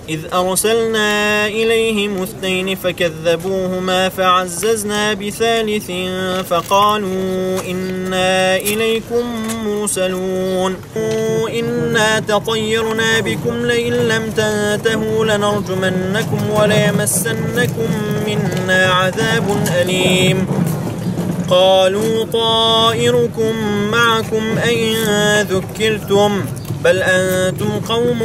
إذ أرسلنا إليهم اثنين فكذبوهما فعززنا بثالث فقالوا إنا إليكم مرسلون إنا تطيرنا بكم لئن لم تنتهوا لنرجمنكم وليمسنكم منا عذاب أليم قالوا طائركم معكم أئن ذكرتم بل أنتم قوم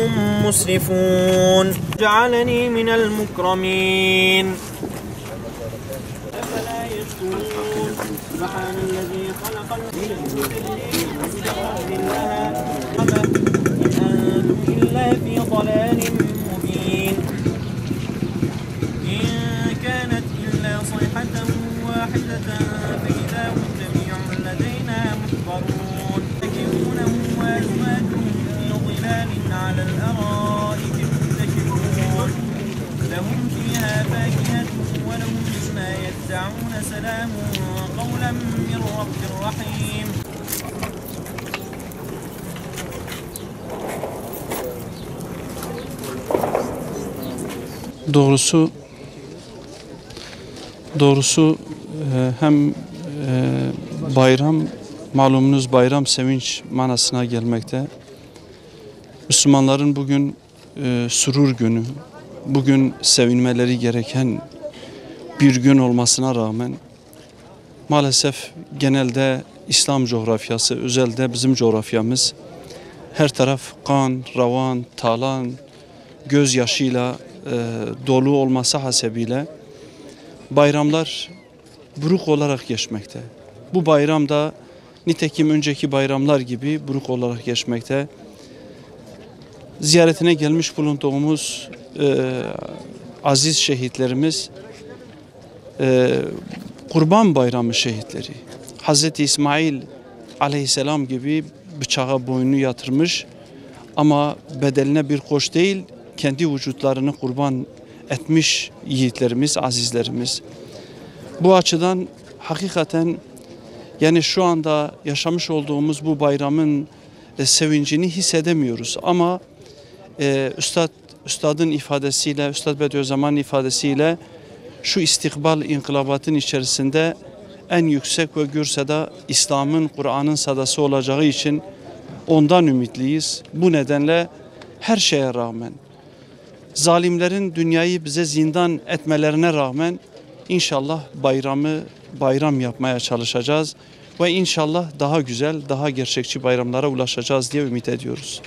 مسرفون جعلني من المكرمين أفلا يشكرون سبحان الذي خلق المسلمين إن أنتم إلا في ضلال مبين إن كانت إلا صيحة واحدة فإذا هم جميع لدينا محضرون يتكئون وأزواجهم على الأرائك متكئون لهم فيها فاكهة ولهم ما يدعون سلام قولا من رب رحيم. Doğrusu hem bayram, malumunuz bayram sevinç manasına gelmekte. Müslümanların bugün surur günü, bugün sevinmeleri gereken bir gün olmasına rağmen maalesef genelde İslam coğrafyası, özellikle bizim coğrafyamız her taraf kan, ravan, talan, gözyaşıyla dolu olması hasebiyle bayramlar buruk olarak geçmekte. Bu bayram da nitekim önceki bayramlar gibi buruk olarak geçmekte. Ziyaretine gelmiş bulunduğumuz aziz şehitlerimiz Kurban Bayramı şehitleri. Hazreti İsmail aleyhisselam gibi bıçağa boynunu yatırmış ama bedeline bir koç değil kendi vücutlarını kurban etmiş yiğitlerimiz, azizlerimiz. Bu açıdan hakikaten yani şu anda yaşamış olduğumuz bu bayramın sevincini hissedemiyoruz ama Üstadın ifadesiyle, Üstad Bediüzzaman'ın ifadesiyle şu istikbal inkılabatın içerisinde en yüksek ve gür sada İslam'ın, Kur'an'ın sadası olacağı için ondan ümitliyiz. Bu nedenle her şeye rağmen, zalimlerin dünyayı bize zindan etmelerine rağmen inşallah bayram yapmaya çalışacağız ve inşallah daha güzel, daha gerçekçi bayramlara ulaşacağız diye ümit ediyoruz.